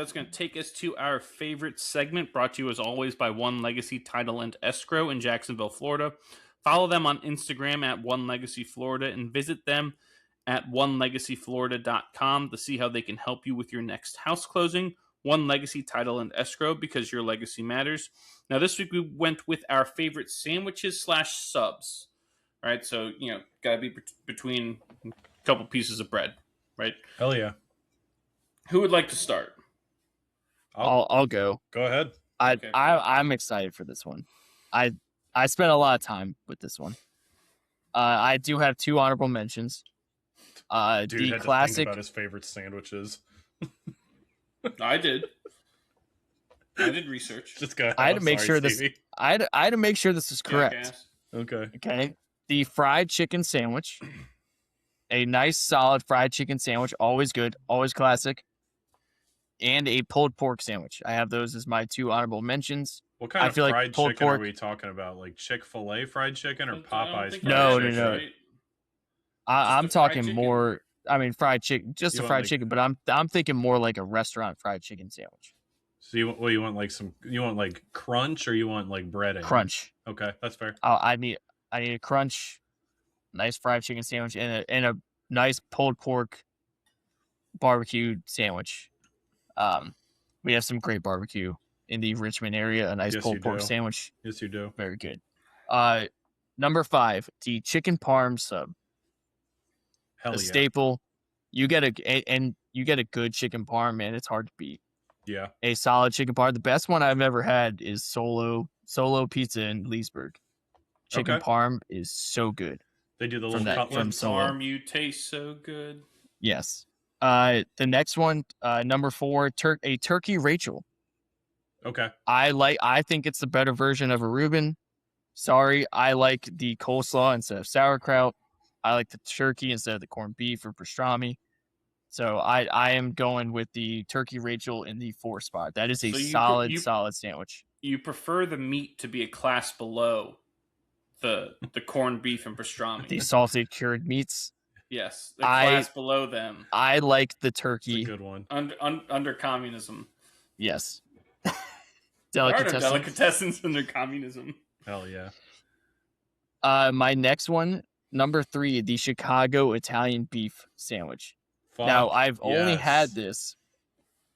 that's going to take us to our favorite segment, brought to you as always by One Legacy Title and Escrow in Jacksonville, Florida. Follow them on Instagram at One Legacy Florida and visit them at onelegacyflorida.com to see how they can help you with your next house closing. One Legacy Title and Escrow, because your legacy matters. Now, this week we went with our favorite sandwiches / subs. Right, so gotta be between a couple pieces of bread, right? Hell yeah. Who would like to start? I'll go. Go ahead. I'm excited for this one. I spent a lot of time with this one. I do have 2 honorable mentions. Dude the had classic. To think about his favorite sandwiches. I did research. Just go ahead. I had to I'm make sorry, sure this. Stevie. I had to make sure this is correct. Jackass. Okay. Okay. The fried chicken sandwich. A nice, solid fried chicken sandwich. Always good. Always classic. And a pulled pork sandwich. I have those as my 2 honorable mentions. What kind of feel like fried pulled chicken pork- are we talking about? Like Chick-fil-A fried chicken or I don't Popeye's think fried No, chicken? no. right? I'm the fried talking chicken? more. I mean, fried chicken, just You a want, fried like- chicken. But I'm thinking more like a restaurant fried chicken sandwich. So you want like you want like crunch or you want like breading? Crunch. Okay, that's fair. I need a crunch, nice fried chicken sandwich, and a nice pulled pork barbecue sandwich. We have some great barbecue in the Richmond area. A nice Yes, pulled you pork do. sandwich, Yes, you do. very good. Number 5, the chicken parm sub, Hell a yeah. staple. You get a good chicken parm, man. It's hard to beat. Yeah. A solid chicken parm. The best one I've ever had is Solo Pizza in Leesburg. Chicken Okay. parm is so good. They do the From little that- cutlet. from Solo. Farm, you taste so good. Yes. The next one, number 4, a turkey Rachel. Okay. I think it's the better version of a Reuben. Sorry, I like the coleslaw instead of sauerkraut. I like the turkey instead of the corned beef or pastrami. So I am going with the turkey Rachel in the 4 spot. That is a So you- solid sandwich. You prefer the meat to be a class below the corned beef and pastrami. The salted cured meats. Yes, the class below them. I like the It's a turkey. good one. Under communism. Yes. There are no Delicatessen. delicatessens under communism. Hell yeah. My next one, number 3, the Chicago Italian beef sandwich. Fuck Now, I've only yes. had this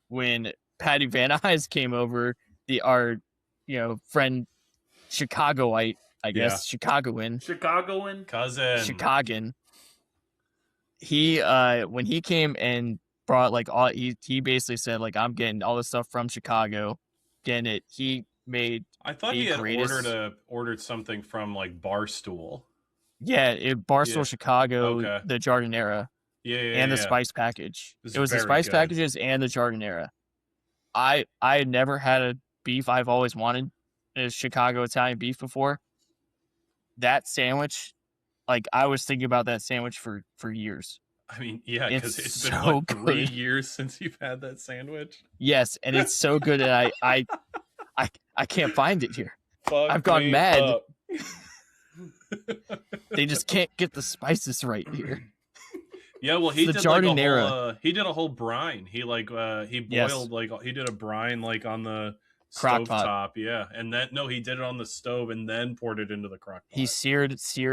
when Patty Van Nuys came over, our friend Chicagoite, I guess, Chicagoan, Chicagoan. cousin. Chicagan. He when he came and brought like all he basically said like, I'm getting all this stuff from Chicago, getting it. He made I thought the he had greatest- ordered something from like Barstool. Barstool Yeah. Chicago, Okay. the Jardinera. Yeah, And the spice package. This It is was the very spice good. packages and the Jardinera. I had never had a beef I've always wanted, a Chicago Italian beef before. That sandwich, like I was thinking about that sandwich for years. I mean, yeah, because It's it's been so what, 3 good. years since you've had that sandwich. Yes, and it's so good, and I can't find it here. Fuck I've gone me mad. up. They just can't get the spices right here. Yeah, well, he The did like a Jardinera. whole, he did a whole brine. He like he Yes. boiled like he did a brine like on the Crock stove pot. top, yeah, and then no, he did it on the stove and then poured it into the crock pot. He seared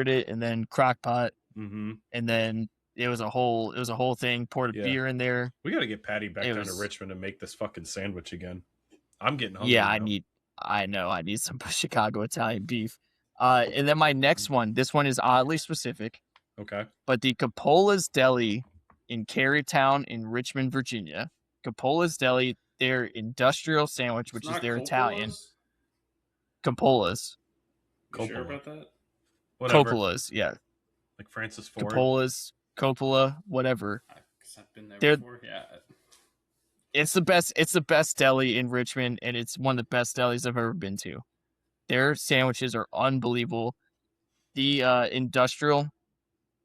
it, and then crock pot, Mm-hmm. and then it was a whole thing. Poured a Yeah. beer in there. We got to get Patty back It down to was- Richmond and make this fucking sandwich again. I'm getting hungry. Yeah, now. I know I need some Chicago Italian beef. And then my next one, this one is oddly specific, Okay. but the Capola's Deli in Carytown in Richmond, Virginia. Capola's Deli, their industrial sandwich, which It's is not their Italian. Coppola's? Capola's. You sure Coppola. about that? Whatever. Coppola's, yeah. Like Francis Ford. Capola's, Coppola, whatever. I guess I've been there They're- before. Yeah. It's the best deli in Richmond, and it's one of the best delis I've ever been to. Their sandwiches are unbelievable. The industrial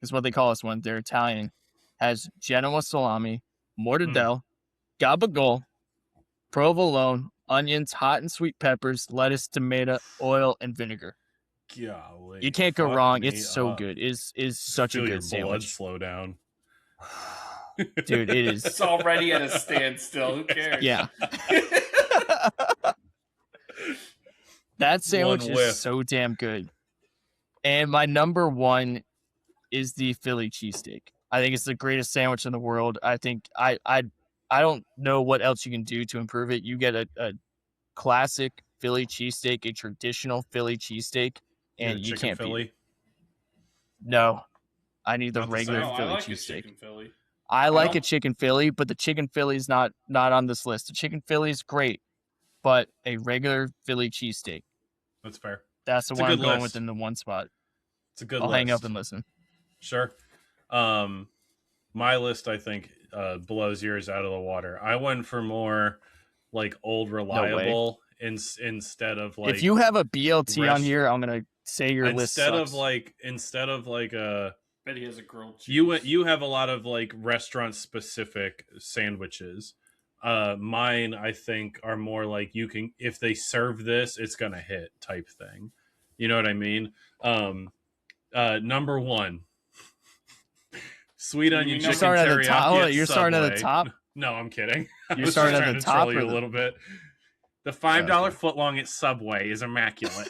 is what they call this one. They're Italian. Has Genoa salami, mortadella, gabagool, provolone, onions, hot and sweet peppers, lettuce, tomato, oil, and vinegar. Golly. You can't go fuck wrong. me It's so up. good. Is such Feel a your good blood sandwich. slow down. Dude, it is. It's already at a standstill. Who cares? Yeah. That sandwich One whiff. is so damn good. And my number one is the Philly cheesesteak. I think it's the greatest sandwich in the world. I think I don't know what else you can do to improve it. You get a classic Philly cheesesteak, a traditional Philly cheesesteak, and you can't beat it. No, I need the Not the regular same. No, I Philly like a cheesesteak. chicken Philly. I like a don't- chicken Philly, but the chicken Philly is not on this list. The chicken Philly is great, but a regular Philly cheesesteak. That's fair. That's the It's a one I'm good going list. with in the one spot. It's a good I'll list. hang up and listen. Sure. My list, I think, blows yours out of the water. I went for more like old reliable instead of like If you have a BLT on rest- here, I'm gonna say your list sucks. instead of like Bet he has a grilled cheese. you have a lot of like restaurant specific sandwiches. Mine I think are more like you can, if they serve this, it's gonna hit type thing. You know what I mean? Number one, sweet onion You're chicken starting at the teriyaki top. Hold on, at you're starting at the Subway. top? No, I'm kidding. I You're was starting just at trying the to top troll you or a the- little bit. The $5 Okay. footlong at Subway is immaculate.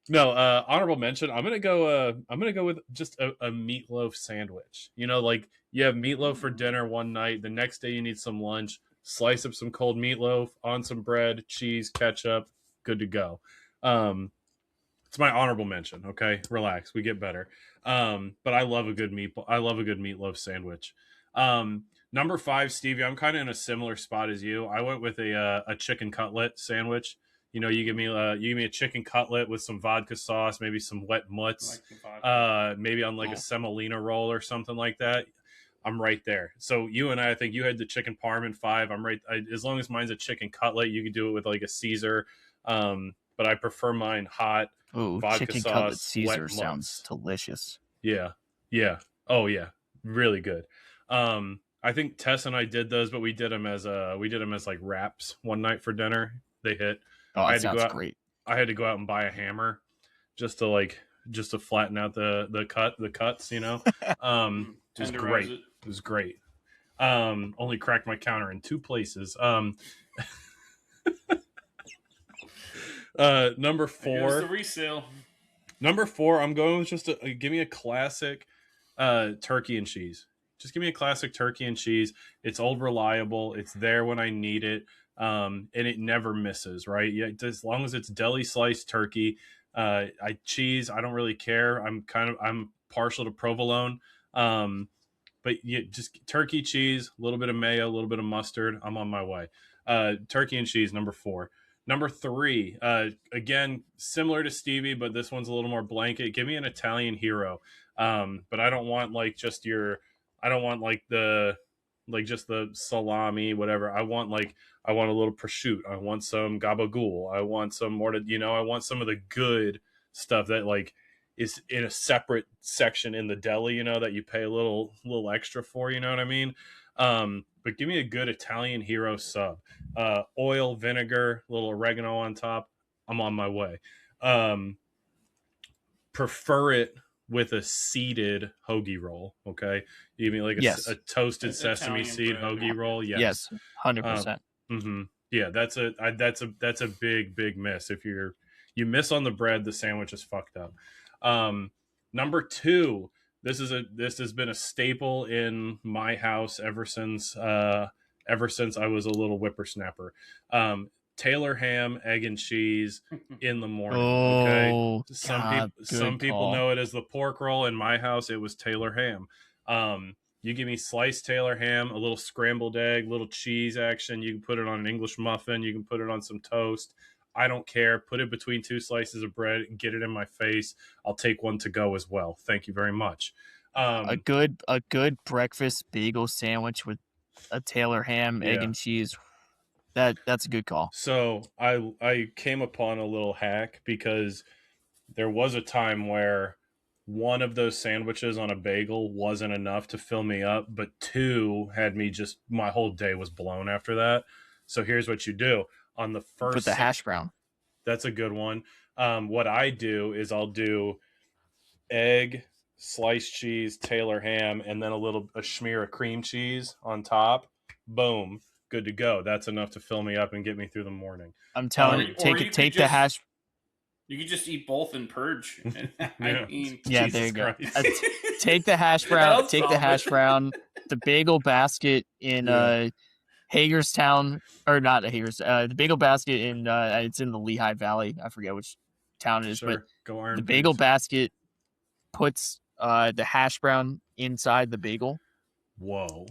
No, honorable mention. I'm gonna go with just a meatloaf sandwich. You know, like you have meatloaf for dinner one night, the next day you need some lunch. Slice up some cold meatloaf on some bread, cheese, ketchup, good to go. It's my honorable mention. Okay, relax, we get better. But I love a good meatloaf sandwich. Number 5, Stevie. I'm kind of in a similar spot as you. I went with a chicken cutlet sandwich. You know, you give me a chicken cutlet with some vodka sauce, maybe some wet mutts, maybe on like a semolina roll or something like that. I'm right there. So you and I think you had the chicken parm in 5. I'm right. As long as mine's a chicken cutlet, you can do it with like a Caesar. But I prefer mine hot. Ooh, vodka chicken sauce, cutlet Caesar wet sounds delicious. Yeah. Oh yeah, really good. I think Tess and I did those, but we did them as like wraps one night for dinner. They hit. Oh, I that had to go sounds out- great. I had to go out and buy a hammer just to flatten out the cuts, you know. It was Tenderize great. it. It was great. Only cracked my counter in 2 places. Number Here's 4. the resale. Number 4, I'm going with just give me a classic turkey and cheese. Just give me a classic turkey and cheese. It's old reliable. It's there when I need it. And it never misses, right? Yeah, as long as it's deli sliced turkey. I don't really care. I'm partial to provolone. But just turkey, cheese, a little bit of mayo, a little bit of mustard. I'm on my way. Turkey and cheese, number 4. Number 3, again, similar to Stevie, but this one's a little more blanket. Give me an Italian hero. But I don't want like just the salami, whatever. I want a little prosciutto. I want some gabagool. I want some more I want some of the good stuff that like is in a separate section in the deli, that you pay a little extra for, you know what I mean? But give me a good Italian hero sub. Oil, vinegar, a little oregano on top. I'm on my way. Prefer it with a seeded hoagie roll. Okay, you mean like a toasted It's sesame Italian seed bread. hoagie roll? Yes, 100%. Yeah, that's a big miss. If you miss on the bread, the sandwich is fucked up. Number 2, this has been a staple in my house ever since I was a little whippersnapper. Taylor ham, egg and cheese in the morning. Okay, Oh, some people know it as the pork roll. In my house, it was Taylor ham. You give me sliced Taylor ham, a little scrambled egg, little cheese action. You can put it on an English muffin. You can put it on some toast. I don't care. Put it between 2 slices of bread and get it in my face. I'll take one to go as well. Thank you very much. A good breakfast bagel sandwich with a Taylor ham, egg and cheese. That's a good call. So I came upon a little hack because there was a time where one of those sandwiches on a bagel wasn't enough to fill me up, but 2 had me just, my whole day was blown after that. So here's what you do. On the first, Put the hash brown. That's a good one. What I do is I'll do egg, sliced cheese, Taylor ham, and then a smear of cream cheese on top. Boom, good to go. That's enough to fill me up and get me through the morning. I'm telling you, take the hash. You could just eat both and purge. I mean, yeah, there you go. Take the hash brown. Take the hash brown. The bagel basket in Hagerstown, or not Hagerstown. The bagel basket in it's in the Lehigh Valley. I forget which town it is, but the bagel basket puts the hash brown inside the bagel. Whoa.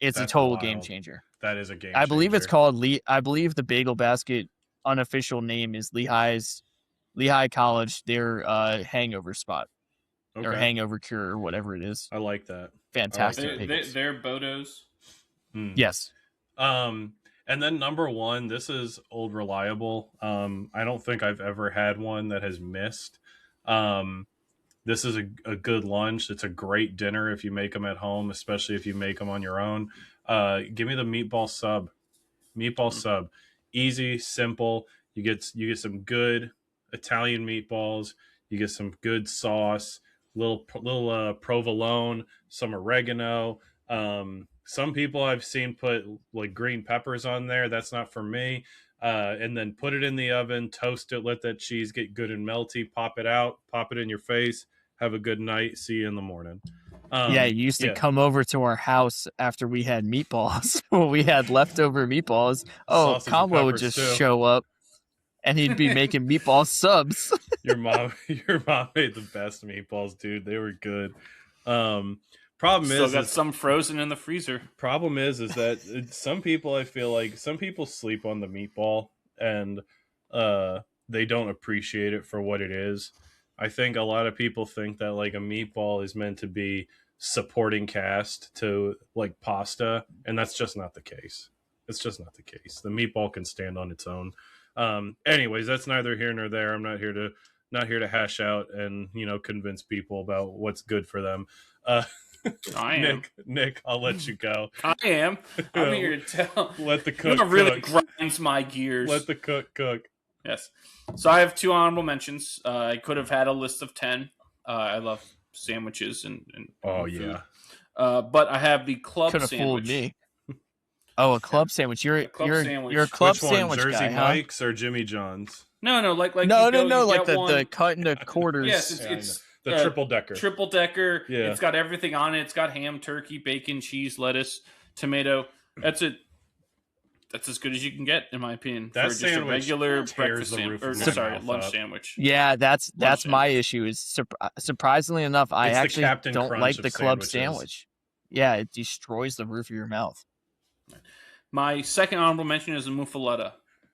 It's a total game changer. That is a game changer. I believe it's called I believe the bagel basket unofficial name is Lehigh College, their hangover spot. Or hangover cure or whatever it is. I like that. Fantastic. They're Bodos. Yes. And then number one, this is Old Reliable. I don't think I've ever had one that has missed. This is a good lunch. It's a great dinner if you make them at home, especially if you make them on your own. Give me the meatball sub. Sub. Easy, simple. You get some good Italian meatballs. You get some good sauce, little provolone, some oregano. Some people I've seen put like green peppers on there. That's not for me. And then put it in the oven, toast it, let that cheese get good and melty, pop it out, pop it in your face. Have a good night. See you in the morning. You used to come over to our house after we had meatballs. When we had leftover meatballs. Kamlo would just show up and he'd be making meatball subs. Your mom made the best meatballs, dude. They were good. Problem Still got some frozen in the freezer. Problem is that some people, I feel like some people sleep on the meatball and they don't appreciate it for what it is. I think a lot of people think that like a meatball is meant to be supporting cast to like pasta, and that's just not the case. It's just not the case. The meatball can stand on its own. Anyways, that's neither here nor there. I'm not here to hash out and convince people about what's good for them. I am. Nick, I'll let you go. I am. I'm here to tell. Let the cook cook. Really grinds my gears. Let the cook. Yes. So I have 2 honorable mentions. I could have had a list of 10. I love sandwiches and food. Yeah. But I have the club could have sandwich. Fooled me. Oh, a club sandwich. You're a club sandwich Jersey guy, Mike's or Jimmy John's? No, like like the cut into quarters. Yes, it's the triple decker. Triple decker. Yeah. It's got everything on it. It's got ham, turkey, bacon, cheese, lettuce, tomato. That's it. That's as good as you can get, in my opinion, that for just a regular breakfast lunch sandwich. Yeah, that's my issue. Is surprisingly enough, I actually don't like the club sandwich. Yeah, it destroys the roof of your mouth. My second honorable mention is a muffaletta.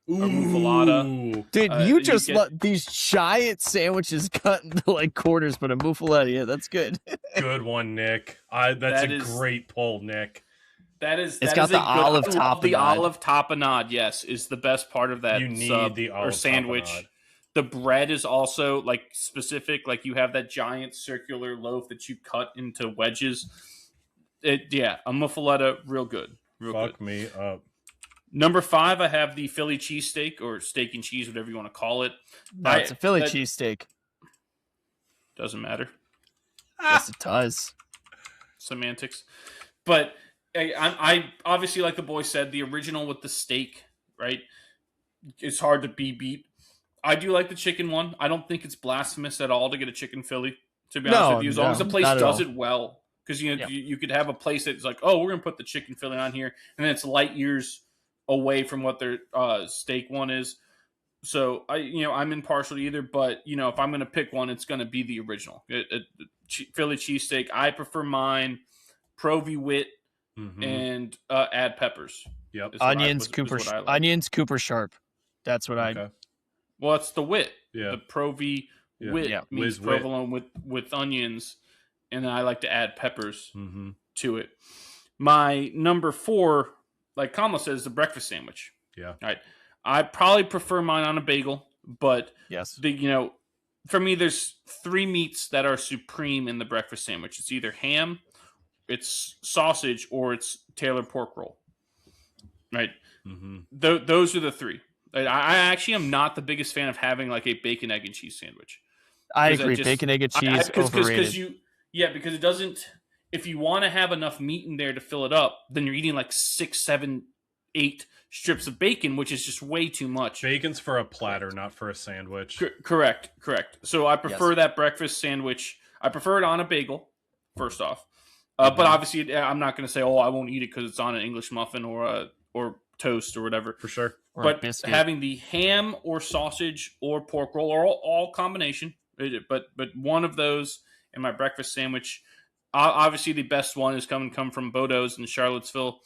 Muffaletta. Dude, you just let these giant sandwiches cut into like quarters, but a muffaletta, yeah, that's good. Good one, Nick. That's a great pull, Nick. It's got the olive tapenade. The olive tapenade, yes, is the best part of that. You need sub the olive or sandwich. Tapenade. The bread is also like specific. Like you have that giant circular loaf that you cut into wedges. A muffaletta, real good. Fuck me up. Number 5, I have the Philly cheesesteak or steak and cheese, whatever you want to call it. No, it's a Philly cheesesteak. Doesn't matter. Yes, it does. Semantics. But I obviously, like the boy said, the original with the steak, right? It's hard to be beat. I do like the chicken one. I don't think it's blasphemous at all to get a chicken Philly, to be honest with you. As long as the place does it well. Because you could have a place that's like, oh, we're going to put the chicken Philly on here, and then it's light years away from what their steak one is. So I'm impartial to either, but if I'm going to pick one, it's going to be the original Philly cheesesteak. I prefer mine Pro V Wit and add peppers. Yep. Onions Cooper Sharp. That's what Well, it's the Wit. Yeah. The Pro V Wit means provolone with onions, and then I like to add peppers to it. My number 4, like Kamala says, the breakfast sandwich. Yeah. All right. I probably prefer mine on a bagel, but yes, for me, there's 3 meats that are supreme in the breakfast sandwich. It's either ham, it's sausage, or it's Taylor pork roll. Right. Those are the 3. I actually am not the biggest fan of having like a bacon, egg, and cheese sandwich. I 'Cause that agree. just- Bacon, egg, and cheese overrated. because it doesn't. If you want to have enough meat in there to fill it up, then you're eating like 6, 7, 8 strips of bacon, which is just way too much. Bacon's for a platter, not for a sandwich. Correct. So I prefer that breakfast sandwich. I prefer it on a bagel. First off, but obviously I'm not going to say, "Oh, I won't eat it because it's on an English muffin or toast or whatever." For sure. Or a But biscuit. having the ham or sausage or pork roll or all combination, but one of those in my breakfast sandwich. Obviously, the best one is come from Bodo's in Charlottesville.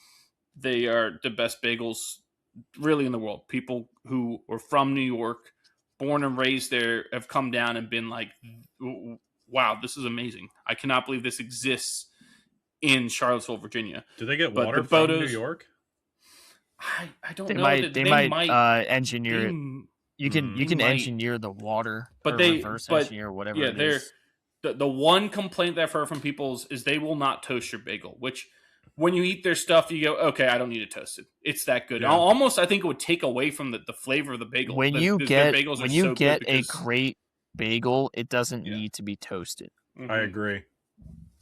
They are the best bagels really in the world. People who are from New York, born and raised there, have come down and been like, wow, this is amazing. I cannot believe this exists in Charlottesville, Virginia. Do they get But water the from Bodos- New York? I don't They know. might engineer it. You can they might. engineer the water, But or they- reverse but- engineer whatever yeah, it they're is. the one complaint that I've heard from people is they will not toast your bagel, which when you eat their stuff, you go, okay, I don't need it toasted. It's that good. Yeah. Almost, I think it would take away from the flavor of the bagel. When The- you their get bagels are when you so get good a because- great bagel, it doesn't Yeah. need to be toasted. Mhm. I agree.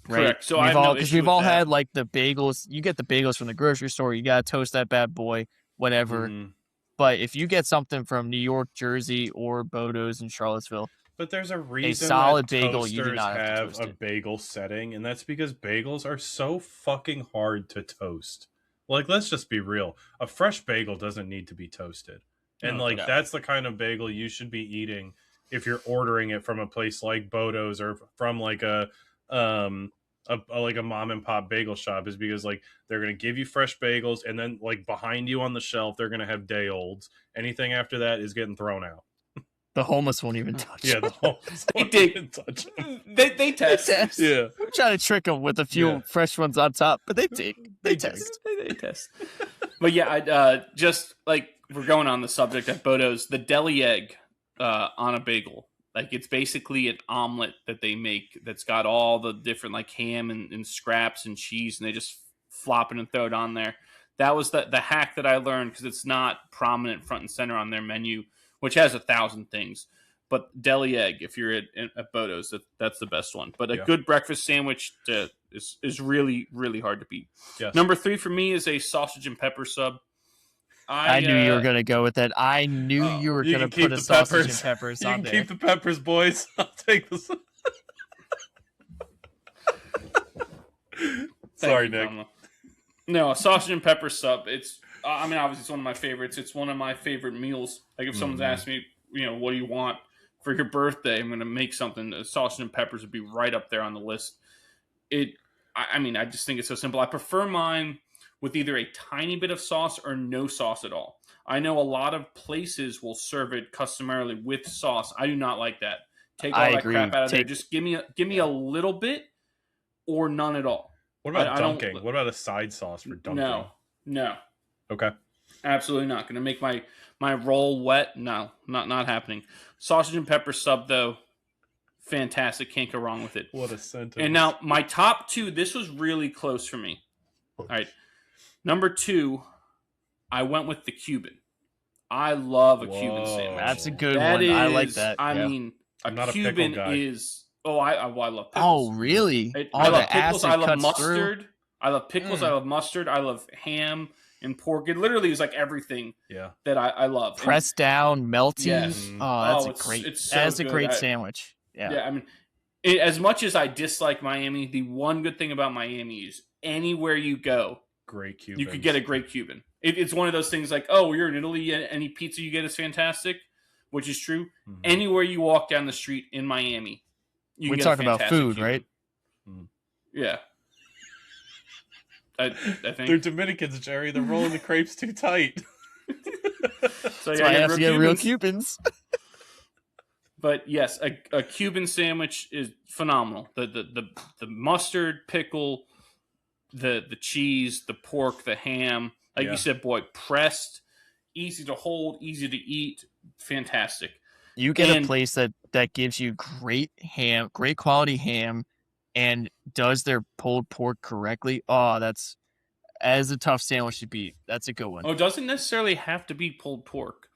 Right? Correct. So I have no issue we've with all that. had like the bagels. You get the bagels from the grocery store. You gotta toast that bad boy, whatever. Mhm. But if you get something from New York, Jersey, or Bodo's in Charlottesville, But there's a reason solid that bagel, you do toasters not have to have toast a it. bagel setting, and that's because bagels are so fucking hard to toast. Like, let's just be real. A fresh bagel doesn't need to be toasted. And No, like no. that's the kind of bagel you should be eating if you're ordering it from a place like Bodo's or from like a like a mom and pop bagel shop, is because like they're gonna give you fresh bagels, and then like behind you on the shelf they're gonna have day olds. Anything after that is getting thrown out. the homeless won't even touch. Yeah, it. the whole They dig. didn't touch 'em. They test. Yeah. I'm trying to trick them with a few Yeah. fresh ones on top, but they take. They They dig. test. They test. But yeah, I just like we're going on the subject at Bodo's, the deli egg on a bagel. Like it's basically an omelet that they make that's got all the different like ham and scraps and cheese, and they just flop it and throw it on there. That was the hack that I learned because it's not prominent front and center on their menu, which has 1,000 things. But deli egg, if you're at Bodo's, that's the best one. But a Yeah. good breakfast sandwich is really, really hard to beat. Yes. Number 3 for me is a sausage and pepper sub. I knew you were gonna go with that. I knew oh, you were you gonna can keep put a the sausage peppers. and peppers You on can there. keep the peppers, boys. I'll take this. Sorry, Nick. No, a sausage and pepper sub. It's, I mean, obviously it's one of my favorites. It's one of my favorite meals. Like if someone's Mhm. asked me, what do you want for your birthday? I'm going to make something. Sausage and peppers would be right up there on the list. I mean, I just think it's so simple. I prefer mine with either a tiny bit of sauce or no sauce at all. I know a lot of places will serve it customarily with sauce. I do not like that. Take all I that agree. crap out of there. Just give me a little bit or none at all. What about I don't- dunking? What about a side sauce for dunking? No. Okay. Absolutely not. Going to make my roll wet? No, not happening. Sausage and pepper sub, though, fantastic. Can't go wrong with it. What a sentence. And now, my top 2, this was really close for me. All right. Number 2, I went with the Cuban. I love a Cuban Whoa. sandwich. That's a good That one. I like is- that. I yeah. mean, I'm not a pickle Cuban guy. is... Oh, I love pickles. Oh, really? I All love the pickles. acid I love cuts mustard. through. I love pickles. I love mustard. I love ham and pork. It literally is like everything Yeah. that I love. And- Pressed down, melty. Yes. Oh, that's Oh, a it's- great. it's so That's a good. great sandwich. Yeah. I mean, as much as I dislike Miami, the one good thing about Miami is anywhere you go, Great Cuban. you could get a great Cuban. It's one of those things like, oh, you're in Italy, any pizza you get is fantastic, which is true. Mhm. Anywhere you walk down the street in Miami, you We can get a talk about fantastic food, Cuban. right? Yeah. I They're think Dominicans, Jerry. They're rolling the crepes too tight. so. That's Yeah, why I yeah, have to get real Cubans. Cubans. But yes, a Cuban sandwich is phenomenal. The mustard, pickle, the cheese, the pork, the ham. Like Yeah. you said, boy, pressed, easy to hold, easy to eat, fantastic. You get And- a place that gives you great ham, great quality ham, and does their pulled pork correctly. Oh, that's as a tough sandwich to beat. That's a good one. Oh, it doesn't necessarily have to be pulled pork.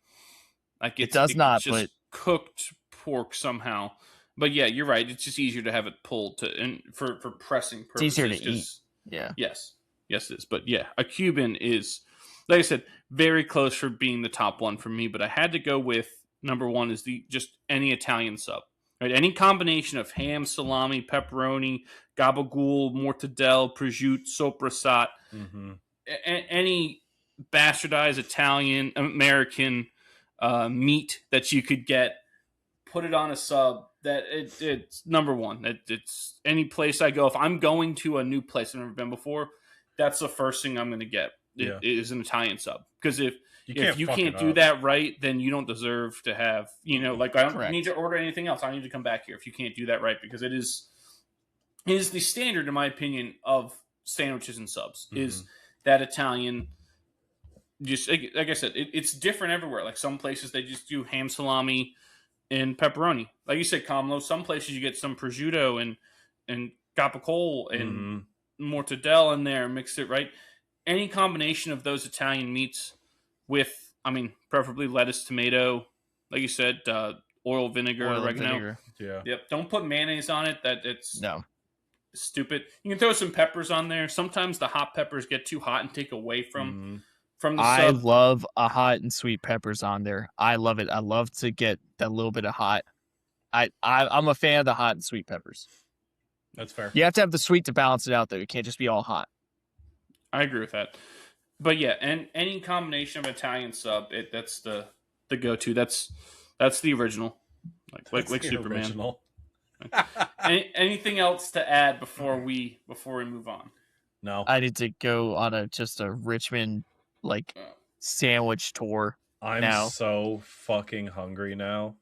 Like It does not, just but- cooked pork somehow. But yeah, you're right. It's just easier to have it pulled to and for pressing It's purposes. easier to 'cause- Yeah. Yes, yes, it is. But yeah, a Cuban is, like I said, very close for being the top one for me. But I had to go with number one is the just any Italian sub, right? Any combination of ham, salami, pepperoni, gabagool, mortadella, prosciutto, sopressata, Mm-hmm. any bastardized Italian American meat that you could get, put it on a sub. That it's number one. It's any place I go. If I'm going to a new place I've never been before, that's the first thing I'm going to get. Yeah. It is an Italian sub, because if you fuck can't it do up. that right, then you don't deserve to have, like I don't Correct. need to order anything else. I need to come back here if you can't do that right, because it is the standard, in my opinion, of sandwiches and subs is that Italian. Just like I said, it's different everywhere. Like some places they just do ham, salami, and pepperoni. Like you said, Kamlo, some places you get some prosciutto and capicola and mortadella in there, mix it right. Any combination of those Italian meats with, preferably lettuce, tomato, like you said, oil, vinegar, Oil and oregano. vinegar. Yeah. Yep. Don't put mayonnaise on it. It's No. stupid. You can throw some peppers on there. Sometimes the hot peppers get too hot and take away from the I sub. love a hot and sweet peppers on there. I love it. I love to get that little bit of hot. I'm a fan of the hot and sweet peppers. That's fair. You have to have the sweet to balance it out, though. It can't just be all hot. I agree with that. But yeah, and any combination of Italian sub, that's the go-to. That's the original. Like the Superman. original. Anything else to add before we move on? No. I need to go on just a Richmond sandwich tour. I'm now. so fucking hungry now.